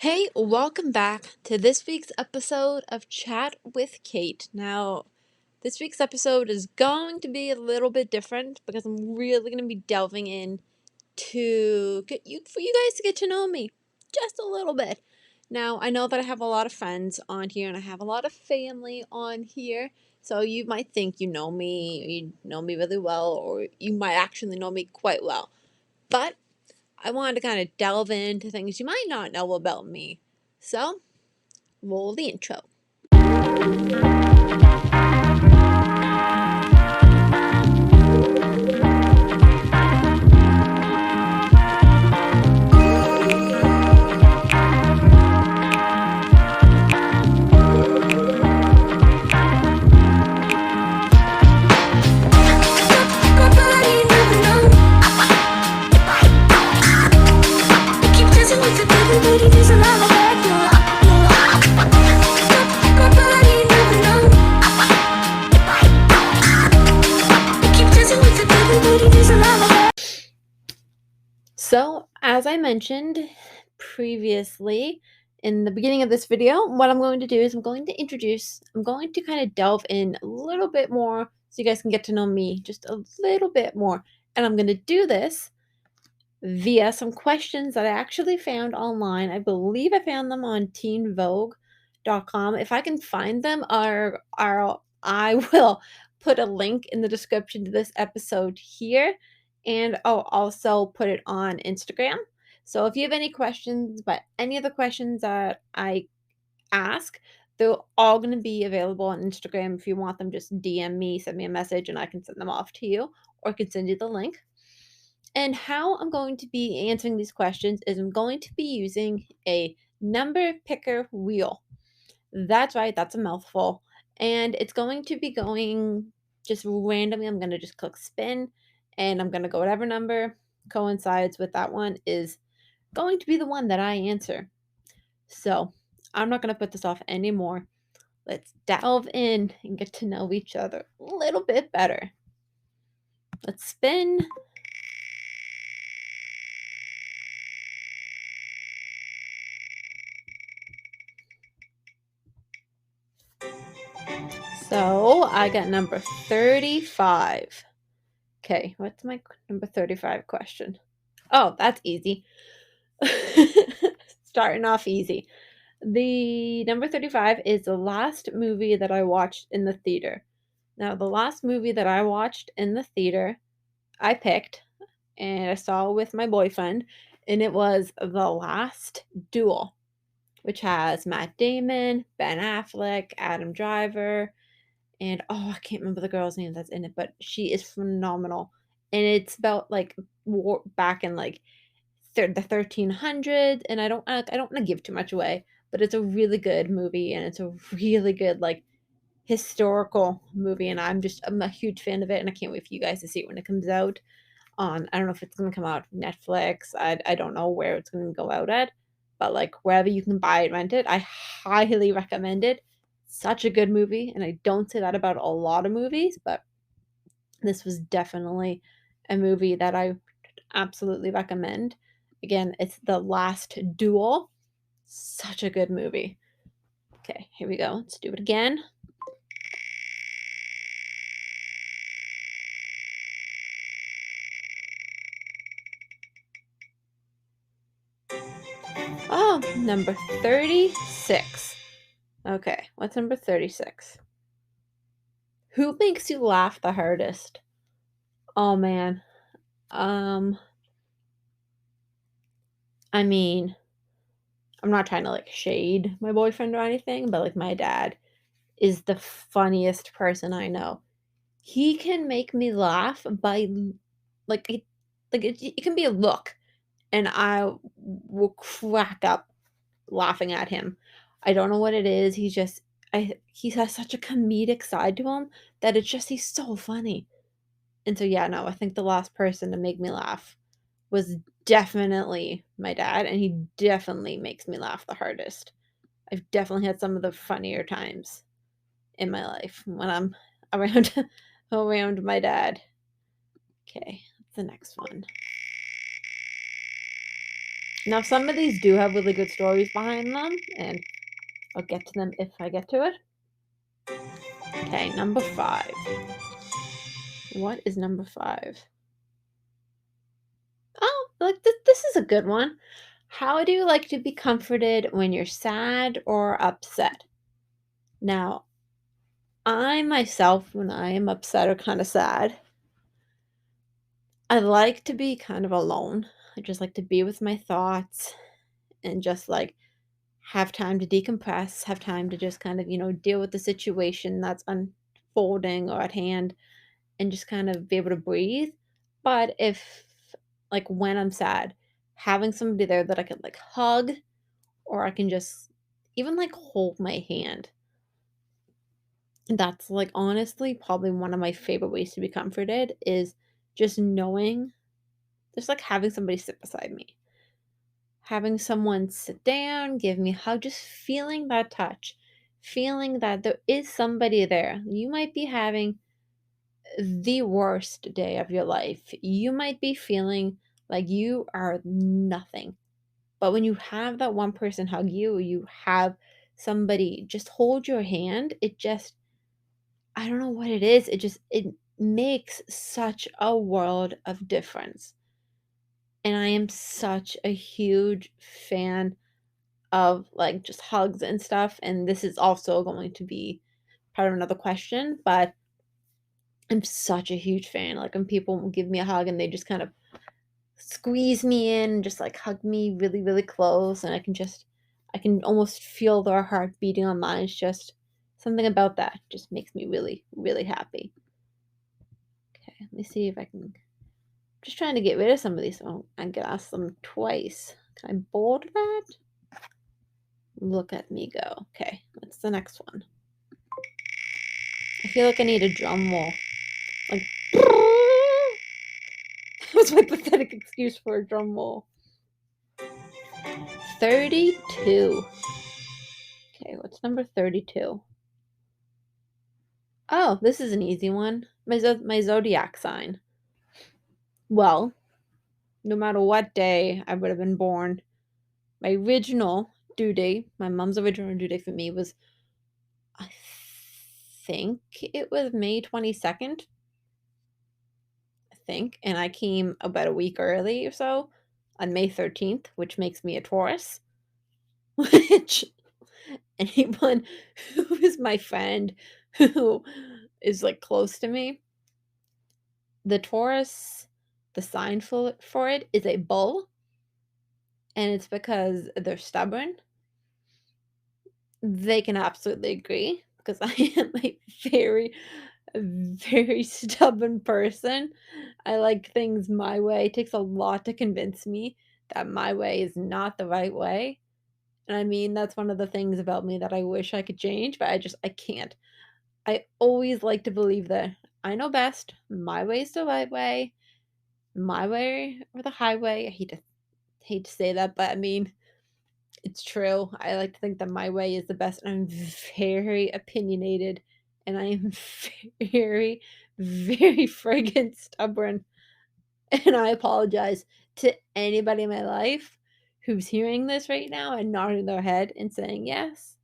Hey, welcome back to this week's episode of Chat with Cait. Now, this week's episode is going to be a little bit different because I'm really going to be delving in to for you guys to get to know me just a little bit. Now, I know that I have a lot of friends on here and I have a lot of family on here, so you might think you know me really well, or you might actually know me quite well. But I wanted to kind of delve into things you might not know about me. So, roll the intro. So, as I mentioned previously in the beginning of this video, what I'm going to do is I'm going to kind of delve in a little bit more so you guys can get to know me just a little bit more. And I'm going to do this via some questions that I actually found online. I believe I found them on teenvogue.com. If I can find them, I will put a link in the description to this episode here, and I'll also put it on Instagram. So if you have any questions, but any of the questions that I ask, they're all going to be available on Instagram. If you want them, just DM me, send me a message, and I can send them off to you, or I can send you the link. And how I'm going to be answering these questions is I'm going to be using a number picker wheel. That's right, that's a mouthful. And it's going to be going just randomly. I'm going to just click spin, and I'm going to go whatever number coincides with that one is going to be the one that I answer. So I'm not going to put this off anymore. Let's delve in and get to know each other a little bit better. Let's spin. So I got number 35. Okay, what's my number 35 question? Oh, that's easy. Starting off easy. The number 35 is the last movie that I watched in the theater. Now, the last movie that I watched in the theater, I picked and I saw with my boyfriend, and it was The Last Duel, which has Matt Damon, Ben Affleck, Adam Driver, and I can't remember the girl's name that's in it, but she is phenomenal. And it's about like war back in like the 1300s, and I don't want to give too much away, but it's a really good movie, and it's a really good like historical movie, and I'm a huge fan of it, and I can't wait for you guys to see it when it comes out on. I don't know if it's gonna come out on Netflix. I don't know where it's gonna go out at, but like wherever you can buy it, rent it, I highly recommend it. Such a good movie, and I don't say that about a lot of movies, but this was definitely a movie that I absolutely recommend. Again, it's The Last Duel. Such a good movie. Okay, here we go. Let's do it again. Oh, number 36. Okay, what's number 36? Who makes you laugh the hardest? Oh man. Um I mean, I'm not trying to like shade my boyfriend or anything, but like my dad is the funniest person I know. He can make me laugh by like it can be a look, and I will crack up laughing at him. I don't know what it is. He has such a comedic side to him that he's so funny. And so yeah, no, I think the last person to make me laugh was definitely my dad, and he definitely makes me laugh the hardest. I've definitely had some of the funnier times in my life when I'm around around my dad. Okay, the next one. Now, some of these do have really good stories behind them, and I'll get to them if I get to it. Okay, number 5. What is number 5? Oh, like this is a good one. How do you like to be comforted when you're sad or upset? Now, I myself, when I am upset or kind of sad, I like to be kind of alone. I just like to be with my thoughts and just like have time to decompress, have time to just kind of, deal with the situation that's unfolding or at hand and just kind of be able to breathe. But if, like, when I'm sad, having somebody there that I could like hug or I can just even like hold my hand. That's like honestly probably one of my favorite ways to be comforted is just knowing, just like having somebody sit beside me, having someone sit down, give me a hug, just feeling that touch, feeling that there is somebody there. You might be having the worst day of your life. You might be feeling like you are nothing. But when you have that one person hug you, you have somebody just hold your hand, it just, I don't know what it is. It makes such a world of difference. And I am such a huge fan of like just hugs and stuff. And this is also going to be part of another question, but I'm such a huge fan. Like when people give me a hug and they just kind of squeeze me in, just like hug me really, really close, and I can almost feel their heart beating on mine. It's just something about that just makes me really, really happy. Okay, let me see if I can. Just trying to get rid of some of these. So I can ask them twice. Can I bold that? Look at me go. Okay, what's the next one? I feel like I need a drum roll. Like, that was my pathetic excuse for a drum roll. 32. Okay, what's number 32? Oh, this is an easy one. My zodiac sign. Well, no matter what day I would have been born, my original due date, my mom's original due date for me was, I think it was May 22nd, I think, and I came about a week early or so on May 13th, which makes me a Taurus, which anyone who is my friend who is like close to me, the Taurus, the sign for it is a bull, and it's because they're stubborn. They can absolutely agree because I am a very, very stubborn person. I like things my way. It takes a lot to convince me that my way is not the right way. And I mean, that's one of the things about me that I wish I could change, but I can't. I always like to believe that I know best. My way is the right way. My way or the highway. I hate to say that, but I mean, it's true. I like to think that my way is the best, and I'm very opinionated, and I am very, very friggin' stubborn. And I apologize to anybody in my life who's hearing this right now and nodding their head and saying, yes,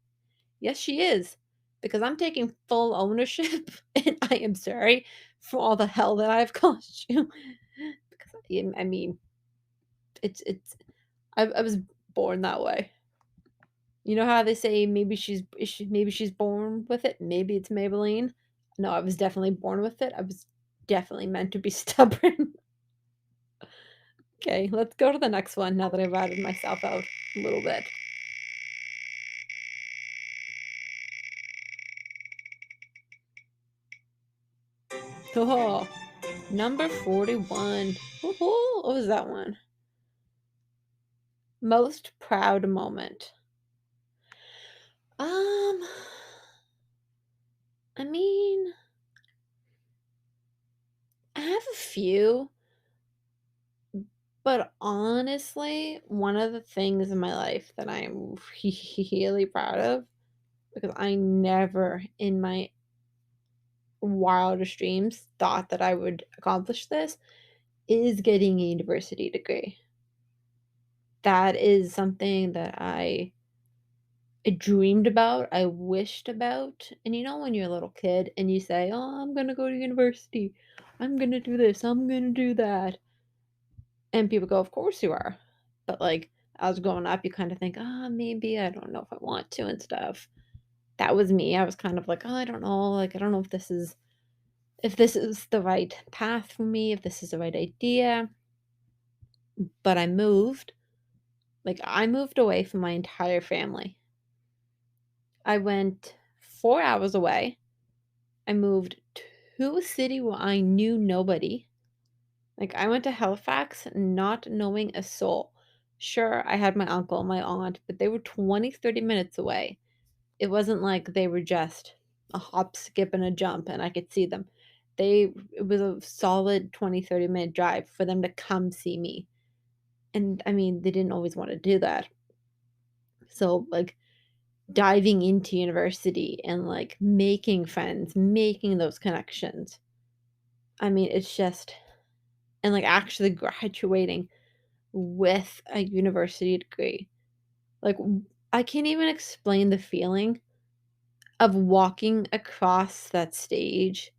yes, she is. Because I'm taking full ownership, and I am sorry for all the hell that I've caused you. Because I mean, I was born that way. You know how they say maybe she's born with it, maybe it's Maybelline? No, I was definitely born with it. I was definitely meant to be stubborn. Okay, let's go to the next one now that I've ratted myself out a little bit. Oh, number 41. What was that one? Most proud moment. Um, I mean, I have a few, but honestly, one of the things in my life that I'm really proud of, because I never in my wildest dreams thought that I would accomplish this, is getting a university degree. That is something that I dreamed about, I wished about, and you know when you're a little kid and you say, "Oh, I'm gonna go to university. I'm gonna do this. I'm gonna do that." And people go, "Of course you are." But, like, as growing up, you kinda think, "Ah, maybe I don't know if I want to," and stuff. That was me. I was kind of like, "Oh, I don't know, like, I don't know if this is the right path for me, if this is the right idea." But I moved. Like, I moved away from my entire family. I went 4 hours away. I moved to a city where I knew nobody. Like, I went to Halifax not knowing a soul. Sure, I had my uncle, my aunt, but they were 20, 30 minutes away. It wasn't like they were just a hop, skip, and a jump and I could see them. It was a solid 20, 30-minute drive for them to come see me. And I mean, they didn't always want to do that. So, like, diving into university and like making friends, making those connections. I mean, it's just, and like actually graduating with a university degree. Like, I can't even explain the feeling of walking across that stage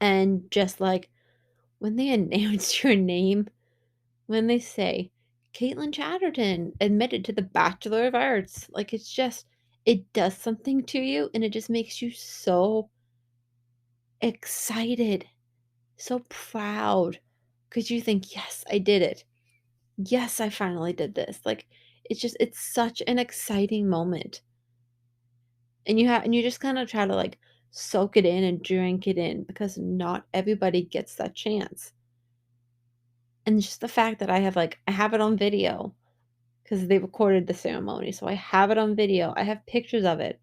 and just like when they announce your name, when they say, Caitlin Chatterton admitted to the Bachelor of Arts, like it's just, it does something to you and it just makes you so excited, so proud because you think, yes, I did it. Yes, I finally did this. Like, it's just, it's such an exciting moment. And you just kind of try to like soak it in and drink it in because not everybody gets that chance. And just the fact that I have it on video because they recorded the ceremony. So I have it on video. I have pictures of it.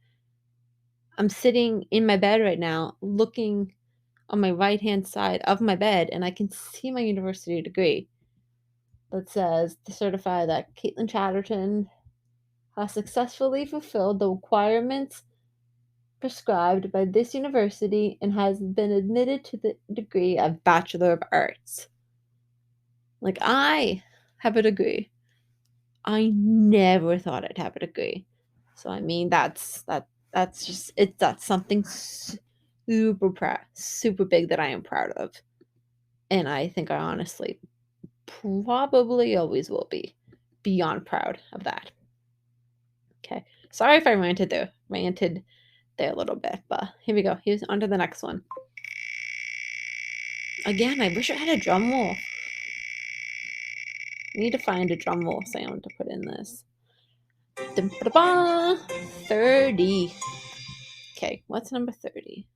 I'm sitting in my bed right now looking on my right-hand side of my bed, and I can see my university degree that says to certify that Caitlin Chatterton has successfully fulfilled the requirements prescribed by this university and has been admitted to the degree of Bachelor of Arts. Like, I have a degree. I never thought I'd have a degree. So I mean, that's just that's something super big that I am proud of, and I think I honestly probably always will be beyond proud of that. Okay, sorry if I ranted there a little bit, but here we go. Here's on to the next one. Again, I wish I had a drum roll. I need to find a drum roll sound to put in this. 30. Okay, what's number 30?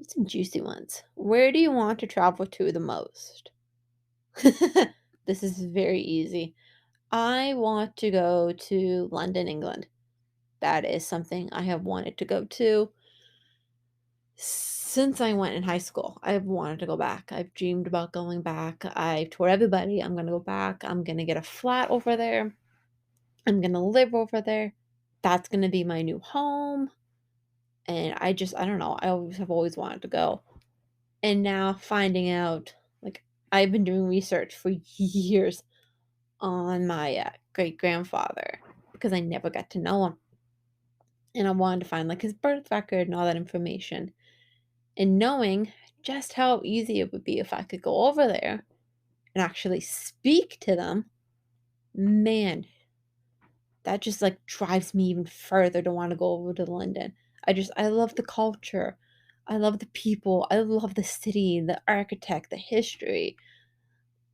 Some juicy ones. Where do you want to travel to the most? This is very easy. I want to go to London, England. That is something I have wanted to go to since I went in high school. I've wanted to go back. I've dreamed about going back. I've told everybody I'm going to go back. I'm going to get a flat over there. I'm going to live over there. That's going to be my new home. And I don't know. Have always wanted to go. And now finding out, like, I've been doing research for years on my great grandfather because I never got to know him. And I wanted to find like his birth record and all that information. And knowing just how easy it would be if I could go over there and actually speak to them, man, that just like drives me even further to want to go over to London. I love the culture. I love the people. I love the city, the architect, the history,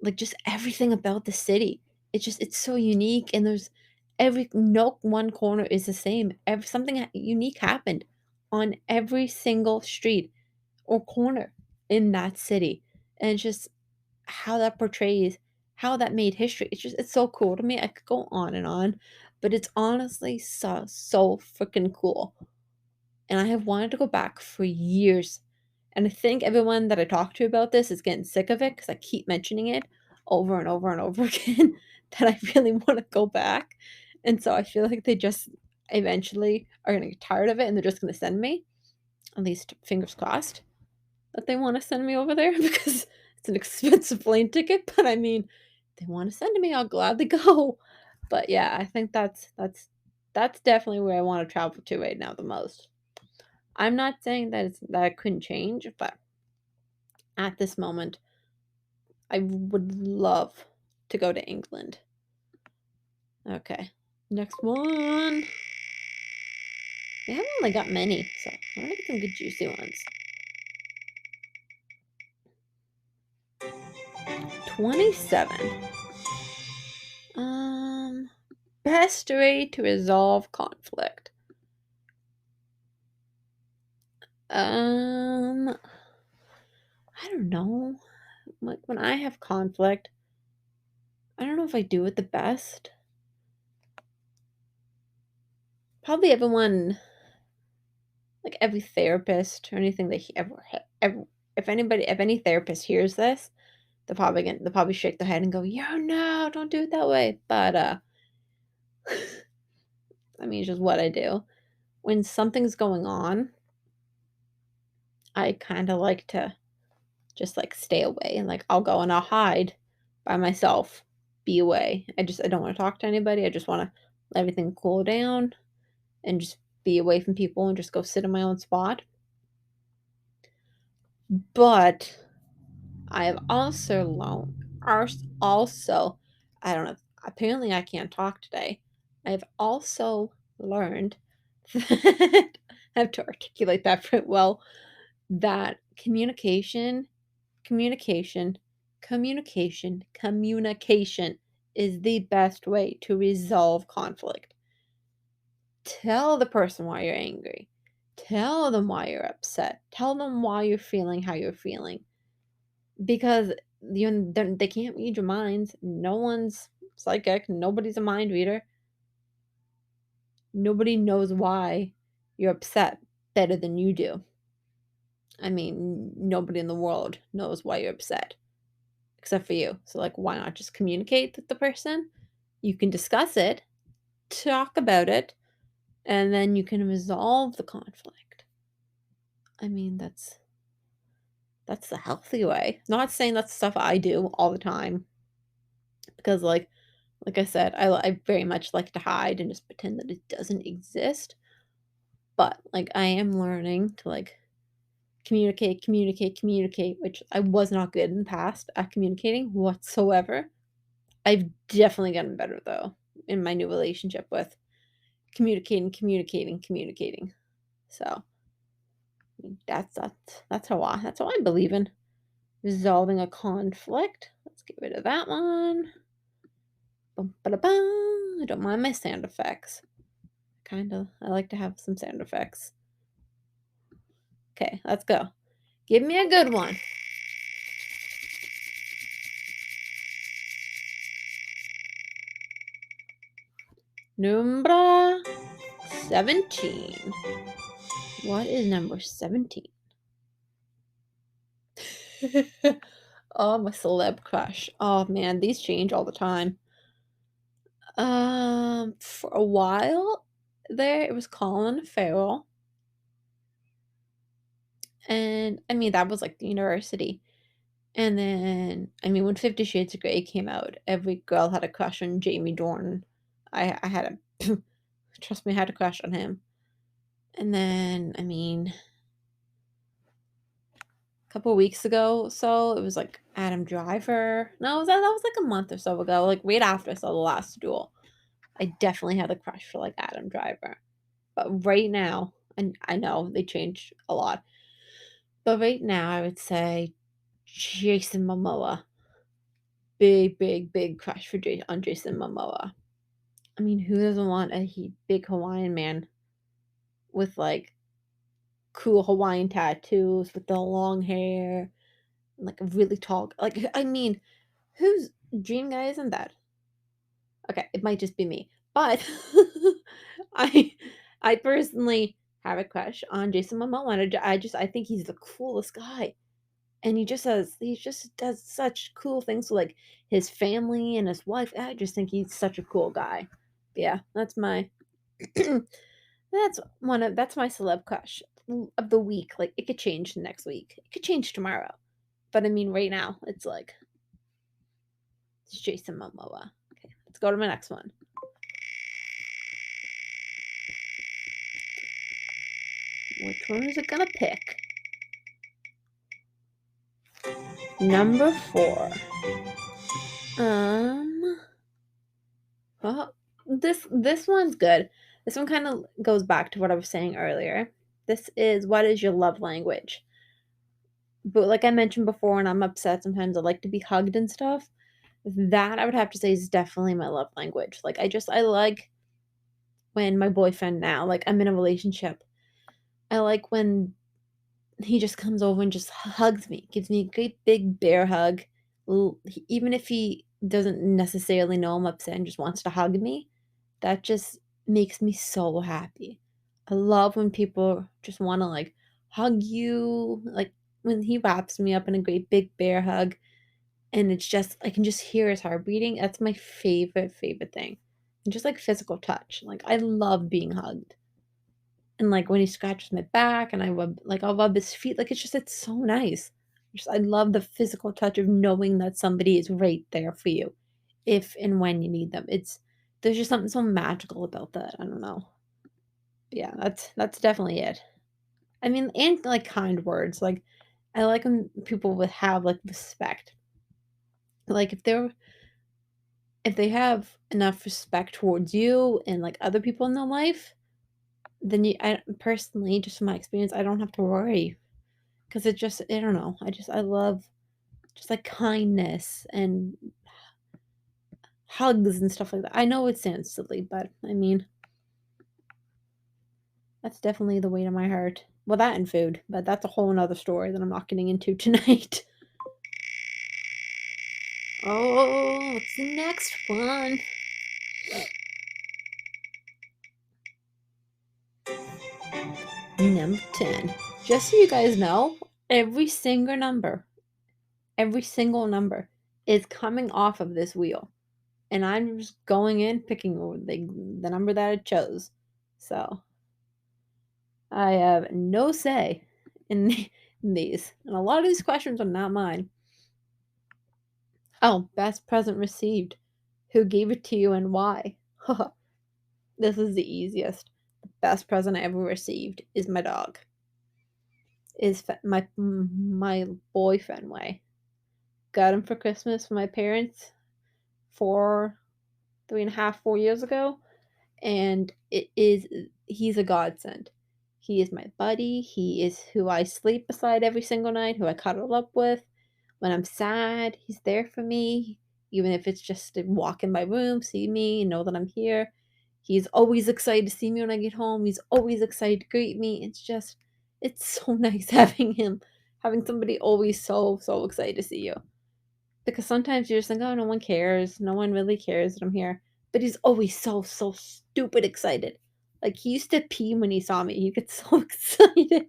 like just everything about the city. It's so unique and there's every no one corner is the same. Something unique happened on every single street or corner in that city. And it's just how that portrays how that made history. It's so cool to me. I could go on, but it's honestly so freaking cool. And I have wanted to go back for years. And I think everyone that I talk to about this is getting sick of it because I keep mentioning it over and over and over again that I really want to go back. And so I feel like they just eventually are going to get tired of it and they're just going to send me. At least fingers crossed that they want to send me over there because It's an expensive plane ticket, but I mean, if they wanna send me, I'll gladly go. But yeah, I think that's definitely where I wanna travel to right now the most. I'm not saying that it couldn't change, but at this moment, I would love to go to England. Okay, next one. We haven't really got many, so I'm gonna get some good juicy ones. 27. Um, Best way to resolve conflict. Um, I don't know. Like when I have conflict, I don't know if I do it the best. Probably everyone, like every therapist or anything that he ever if any therapist hears this, they'll probably shake their head and go, "Yeah, no, don't do it that way." But I mean, it's just what I do. When something's going on, I kind of like to just like stay away and like I'll go and I'll hide by myself, be away. I don't want to talk to anybody. I just want to let everything cool down and just be away from people and just go sit in my own spot. But I have also learned, also, I don't know, apparently I can't talk today. I've also learned that I have to articulate that pretty well, that communication, communication is the best way to resolve conflict. Tell the person why you're angry. Tell them why you're upset. Tell them why you're feeling how you're feeling. Because they can't read your minds. No one's psychic. Nobody's a mind reader. Nobody knows why you're upset better than you do. I mean, nobody in the world knows why you're upset except for you. So, like, why not just communicate with the person? You can discuss it, talk about it, and then you can resolve the conflict. I mean, that's the healthy way. Not saying that's stuff I do all the time because, like I said, I very much like to hide and just pretend that it doesn't exist. But like, I am learning to like communicate, which I was not good in the past at communicating whatsoever. I've definitely gotten better though in my new relationship with communicating. So that's how I believe in resolving a conflict. Let's get rid of that one. Bum, ba-da-bum. I don't mind my sound effects. I like to have some sound effects. Okay, let's go. Give me a good one. Number 17. What is number 17? Oh, my celeb crush. Oh man, these change all the time. For a while there, it was Colin Farrell, and I mean that was like the university. And then, I mean, when 50 Shades of Grey came out, every girl had a crush on Jamie Dornan. I had a trust me, I had a crush on him. And then, I mean, a couple weeks ago, so it was like Adam Driver. No, that was like a month or so ago, like right after I saw The Last Duel. I definitely had a crush for like Adam Driver. But right now, and I know they changed a lot, but right now I would say Jason Momoa. Big crush on Jason Momoa. I mean, who doesn't want a big Hawaiian man with like cool Hawaiian tattoos with the long hair and like a really tall, like, I mean, whose dream guy isn't that? Okay, it might just be me, but I I personally have a crush on Jason Momoa. And I think he's the coolest guy, and he just does such cool things with like his family and his wife. I just think he's such a cool guy. Yeah, that's my that's my celeb crush of the week. Like it could change next week. It could change tomorrow. But I mean, right now, it's like, it's Jason Momoa. Okay, let's go to my next one. Which one is it gonna pick? Number 4. Well, this one's good. This one kind of goes back to what I was saying earlier. This is, what is your love language? But like I mentioned before, when I'm upset, sometimes I like to be hugged and stuff. That I would have to say is definitely my love language. Like I like when my boyfriend now, like I'm in a relationship. I like when he just comes over and just hugs me, gives me a great big bear hug. Even if he doesn't necessarily know I'm upset and just wants to hug me, that just makes me so happy. I love when people just want to like hug you, like when he wraps me up in a great big bear hug, and it's just, I can just hear his heart beating. That's my favorite thing. And just like physical touch. Like I love being hugged. And, like, when he scratches my back and I'll rub his feet, like, it's so nice. I love the physical touch of knowing that somebody is right there for you if and when you need them. There's just something so magical about that, I don't know. But yeah, that's definitely it. I mean, and, like, kind words, like, I like when people would have, like, respect. Like, if they have enough respect towards you and, like, other people in their life, then I personally, just from my experience, I don't have to worry. 'Cause it just, I don't know, I love just, like, kindness and hugs and stuff like that. I know it sounds silly, but, I mean, that's definitely the weight of my heart. Well, that and food, but that's a whole 'nother story that I'm not getting into tonight. Oh, what's the next one? Number 10. Just so you guys know, every single number is coming off of this wheel. And I'm just going in, picking the number that it chose. So I have no say in, in these. And a lot of these questions are not mine. Oh, best present received. Who gave it to you and why? This is the easiest. The best present I ever received is my dog. Is my boyfriend way. Got him for Christmas from my parents 3.5, 4 years ago, and he's a godsend. He is my buddy. He is who I sleep beside every single night, who I cuddle up with. When I'm sad, he's there for me, even if it's just to walk in my room, see me, and know that I'm here. He's always excited to see me when I get home. He's always excited to greet me. It's so nice having somebody always so excited to see you. Because sometimes you're just like, oh, no one cares. No one really cares that I'm here. But he's always so stupid excited. Like, he used to pee when he saw me. He gets so excited.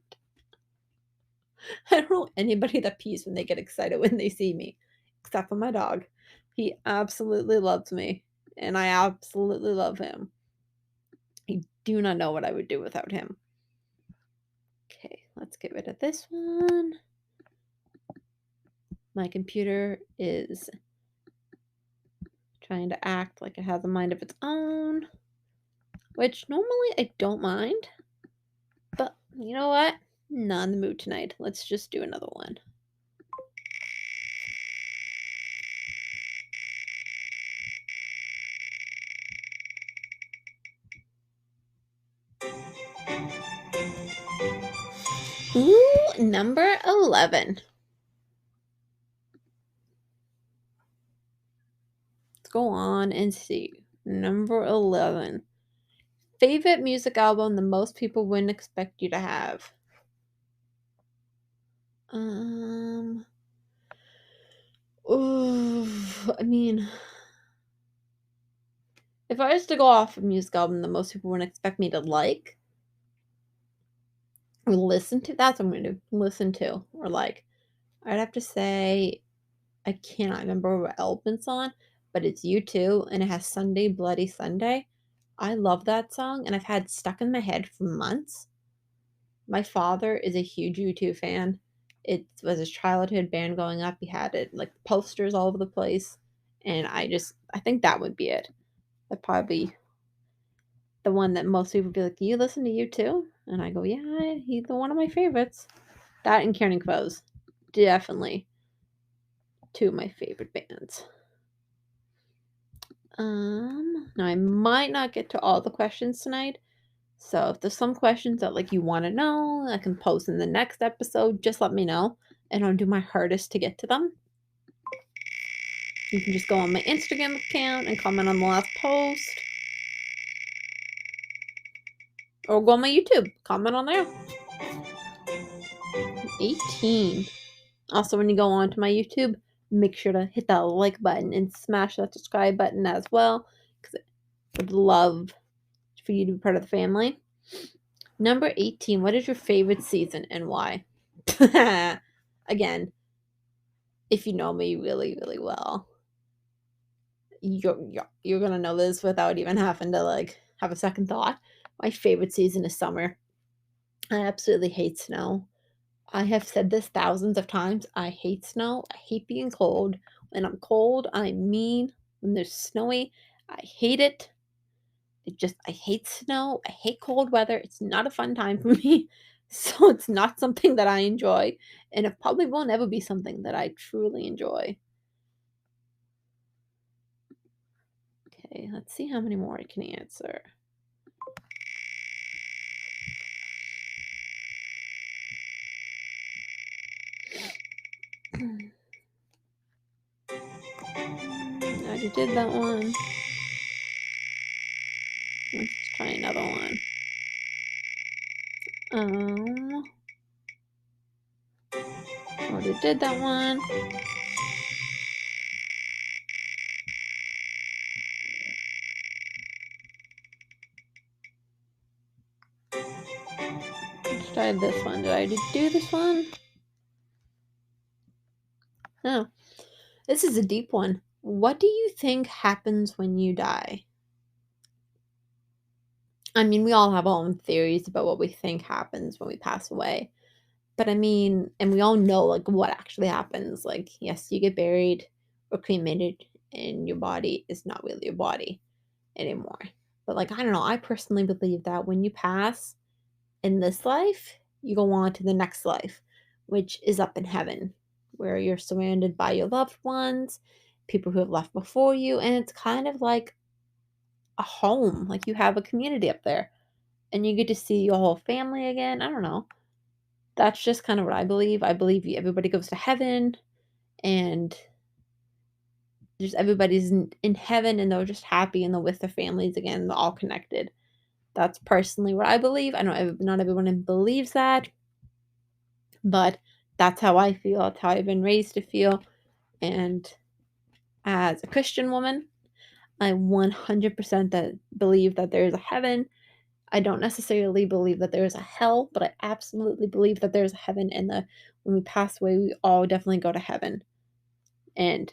I don't know anybody that pees when they get excited when they see me, except for my dog. He absolutely loves me, and I absolutely love him. I do not know what I would do without him. Okay, let's get rid of this one. My computer is trying to act like it has a mind of its own, which normally I don't mind. But you know what? Not in the mood tonight. Let's just do another one. Ooh, number 11. Let's go on and see. Number 11. Favorite music album that most people wouldn't expect you to have. Um, ooh, I mean, if I was to go off a music album that most people wouldn't expect me to like or listen to, that's what I'm going to listen to or like. I'd have to say, I cannot remember what album it's on, but it's U2 and it has Sunday Bloody Sunday. I love that song and I've had stuck in my head for months. My father is a huge U2 fan It was his childhood band going up. He had it like posters all over the place. And I think that would be it. That'd probably be the one that most people would be like, "You listen to U2?" And I go, "Yeah, he's one of my favorites." That and Counting Crows. Definitely two of my favorite bands. Now I might not get to all the questions tonight. So if there's some questions that like you want to know, I can post in the next episode, just let me know and I'll do my hardest to get to them. You can just go on my Instagram account and comment on the last post. Or go on my YouTube, comment on there. 18. Also, when you go on to my YouTube, make sure to hit that like button and smash that subscribe button as well, because I would love for you to be part of the family. Number 18, what is your favorite season and why? Again, if you know me really, really well, you're gonna know this without even having to like have a second thought. My favorite season is summer. I absolutely hate snow. I have said this thousands of times. I hate snow. I hate being cold. When I'm cold, I'm mean. When there's snowy, I hate it. I hate snow. I hate cold weather. It's not a fun time for me. So it's not something that I enjoy. And it probably won't ever be something that I truly enjoy. Okay, let's see how many more I can answer. I already did that one. Let's try another one. Already did that one. Let's try this one. Did I already do this one? No. This is a deep one. What do you think happens when you die? I mean, we all have our own theories about what we think happens when we pass away. But I mean, and we all know like what actually happens. Like, yes, you get buried or cremated and your body is not really your body anymore. But like, I don't know, I personally believe that when you pass in this life, you go on to the next life, which is up in heaven, where you're surrounded by your loved ones, people who have left before you, and it's kind of like a home. Like you have a community up there and you get to see your whole family again. I don't know. That's just kind of what I believe. I believe everybody goes to heaven and just everybody's in heaven and they're just happy and they're with their families again. They're all connected. That's personally what I believe. I know not everyone believes that, but that's how I feel. That's how I've been raised to feel. And as a Christian woman, I 100% believe that there is a heaven. I don't necessarily believe that there is a hell, but I absolutely believe that there's a heaven and when we pass away, we all definitely go to heaven. And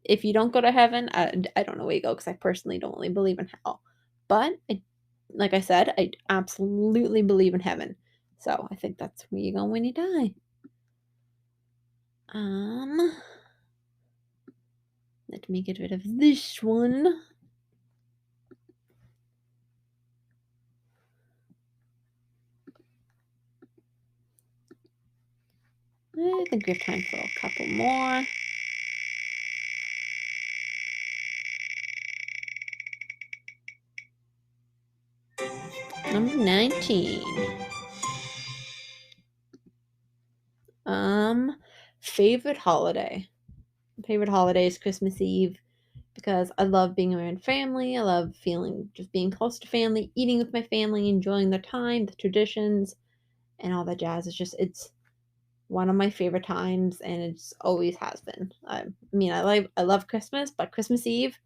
if you don't go to heaven, I don't know where you go because I personally don't really believe in hell. But like I said, I absolutely believe in heaven. So I think that's where you go when you die. Let me get rid of this one. I think we have time for a couple more. Number 19. Favorite holiday. Favorite holiday is Christmas Eve because I love being around family. I love just being close to family, eating with my family, enjoying the time, the traditions, and all that jazz. It's one of my favorite times, and it's always has been. I mean, I love Christmas, but Christmas Eve,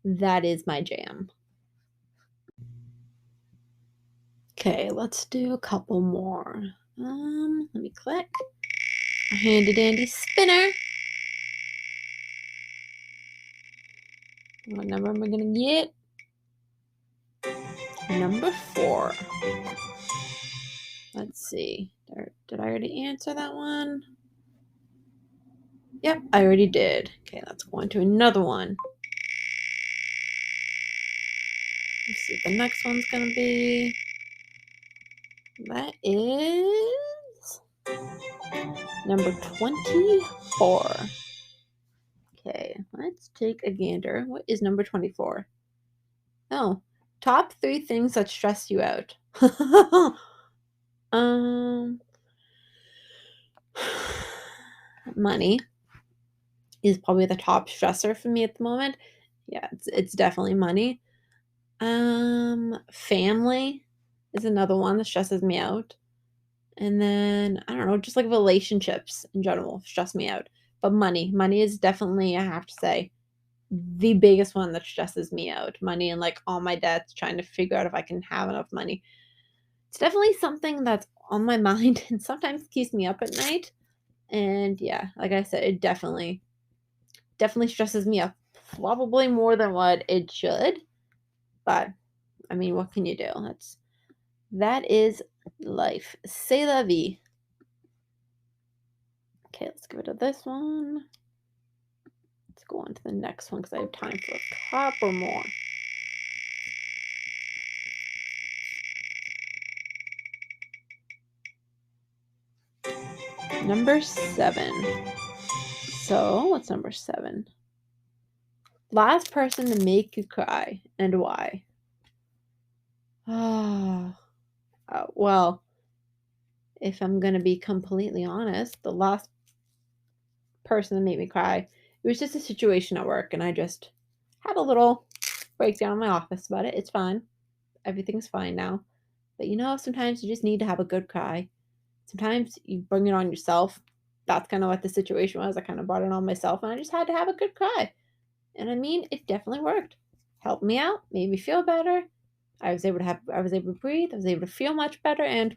that is my jam. Okay, let's do a couple more. Let me click. A handy dandy spinner. What number am I gonna get? Number 4. Let's see. Did I already answer that one? Yep, I already did. Okay, let's go on to another one. Let's see what the next one's going to be. That is number 24. Okay, let's take a gander. What is number 24? Oh, top 3 things that stress you out. um, money is probably the top stressor for me at the moment. Yeah, it's definitely money. Family is another one that stresses me out. And then I don't know, just like relationships in general stress me out. But money is definitely, I have to say, the biggest one that stresses me out. Money and like all my debts, trying to figure out if I can have enough money. It's definitely something that's on my mind and sometimes keeps me up at night. And yeah, like I said, it definitely stresses me up. Probably more than what it should. But I mean, what can you do? That is life. C'est la vie. Okay, let's get rid of this one. Let's go on to the next one because I have time for a couple more. Number 7. So, what's number 7? Last person to make you cry and why? Ah, well, if I'm going to be completely honest, the last person to make me cry, it was just a situation at work and I just had a little breakdown in my office about it. It's fine. Everything's fine now. But sometimes you just need to have a good cry. Sometimes you bring it on yourself. That's kind of what the situation was. I kind of brought it on myself and I just had to have a good cry. And I mean, it definitely worked. Helped me out, made me feel better. I was able to breathe, I was able to feel much better, and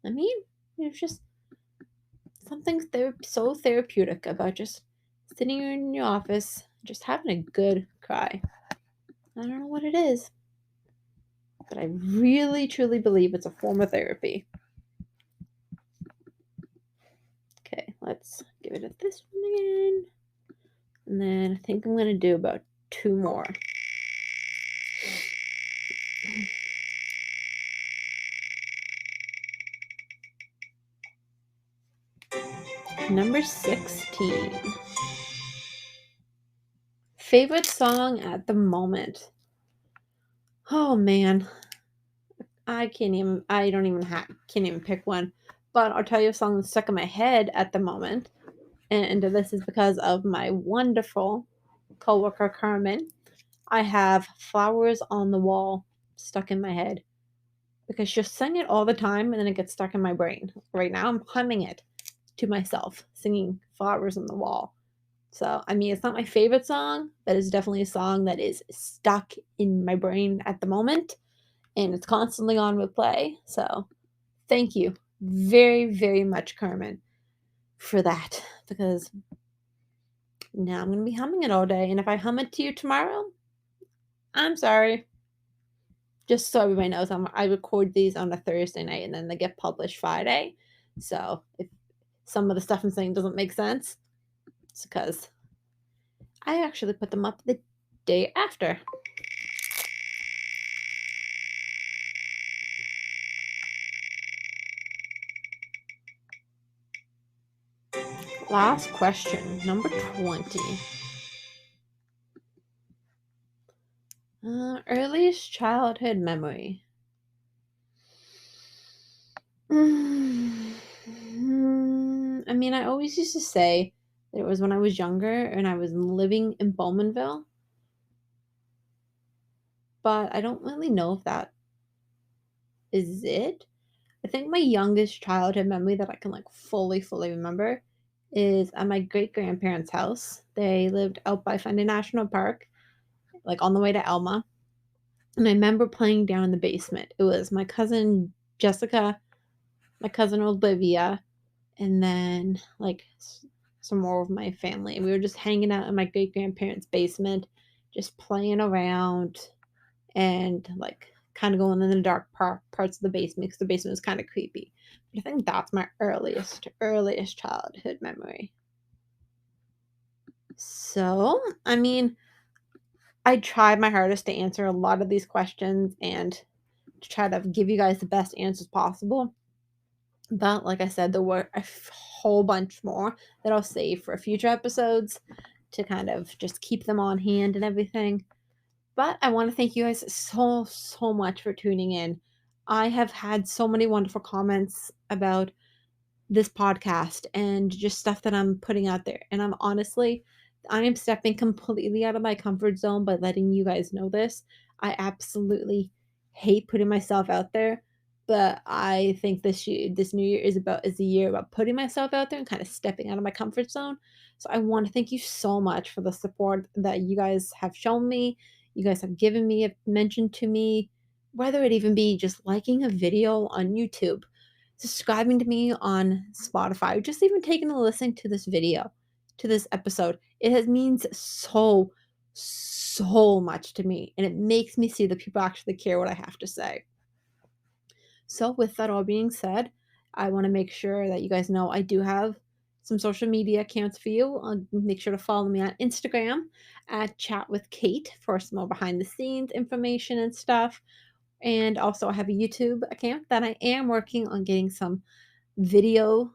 I mean, it was just something so therapeutic about just sitting in your office, just having a good cry. I don't know what it is, but I really truly believe it's a form of therapy. Okay, let's give it this one again. And then I think I'm going to do about 2 more. Number 16. Favorite song at the moment? Oh man, can't even pick one. But I'll tell you a song that's stuck in my head at the moment. And this is because of my wonderful coworker Carmen. I have Flowers on the Wall stuck in my head because she'll sing it all the time and then it gets stuck in my brain. Right now I'm humming it to myself, singing Flowers on the Wall. So, I mean, it's not my favorite song, but it's definitely a song that is stuck in my brain at the moment and it's constantly on replay. So, thank you very, very much, Carmen, for that because now I'm going to be humming it all day. And if I hum it to you tomorrow, I'm sorry. Just so everybody knows, I record these on a Thursday night and then they get published Friday. So, if some of the stuff I'm saying doesn't make sense, it's because I actually put them up the day after. Last question, number 20. Earliest childhood memory. I mean, I always used to say that it was when I was younger and I was living in Bowmanville, but I don't really know if that is it. I think my youngest childhood memory that I can like fully remember is at my great grandparents' house. They lived out by Fundy National Park, like on the way to Elma. And I remember playing down in the basement. It was my cousin Jessica, my cousin Olivia, and then like some more of my family. We were just hanging out in my great grandparents' basement, just playing around and like kind of going in the dark parts of the basement because the basement was kind of creepy. But I think that's my earliest childhood memory. So, I mean, I tried my hardest to answer a lot of these questions and to try to give you guys the best answers possible. But like I said, there were a whole bunch more that I'll save for future episodes to kind of just keep them on hand and everything. But I want to thank you guys so much for tuning in. I have had so many wonderful comments about this podcast and just stuff that I'm putting out there. And I am stepping completely out of my comfort zone by letting you guys know this. I absolutely hate putting myself out there, but I think this new year is a year about putting myself out there and kind of stepping out of my comfort zone. So I want to thank you so much for the support that you guys have shown me. You guys have given me, have mentioned to me, whether it even be just liking a video on YouTube, subscribing to me on Spotify, or just even taking a listen to this video, to this episode. It has means so much to me, and it makes me see that people actually care what I have to say. So, with that all being said, I want to make sure that you guys know I do have some social media accounts for you. Make sure to follow me on Instagram at Chat with Cait for some more behind the scenes information and stuff. And also, I have a YouTube account that I am working on getting some video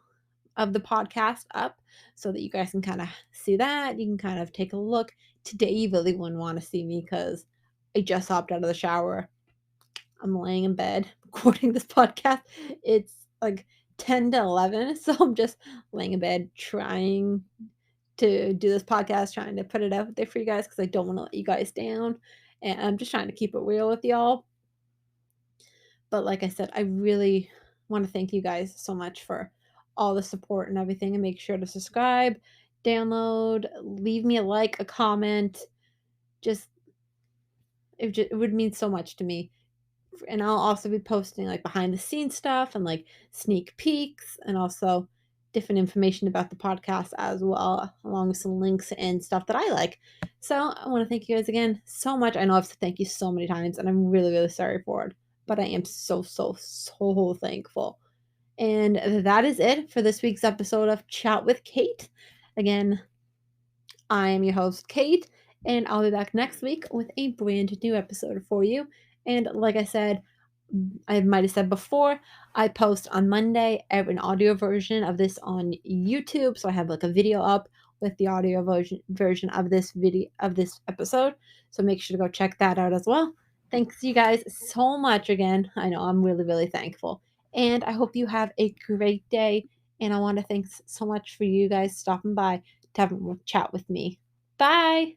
of the podcast up so that you guys can kind of see that. You can kind of take a look. Today, you really wouldn't want to see me because I just hopped out of the shower. I'm laying in bed recording this podcast. It's like 10 to 11. So I'm just laying in bed trying to do this podcast, trying to put it out there for you guys because I don't want to let you guys down. And I'm just trying to keep it real with y'all. But like I said, I really want to thank you guys so much for all the support and everything. And make sure to subscribe, download, leave me a like, a comment. Just it would mean so much to me. And I'll also be posting like behind the scenes stuff and like sneak peeks and also different information about the podcast as well, along with some links and stuff that I like. So I want to thank you guys again so much. I know I've said thank you so many times and I'm really sorry for it, but I am so thankful. And that is it for this week's episode of Chat with Cait. Again, I am your host, Cait, and I'll be back next week with a brand new episode for you. And like I said, I might have said before, I post on Monday an audio version of this on YouTube. So I have like a video up with the audio version of this episode. So make sure to go check that out as well. Thanks you guys so much again. I know I'm really thankful. And I hope you have a great day. And I want to thank so much for you guys stopping by to have a chat with me. Bye.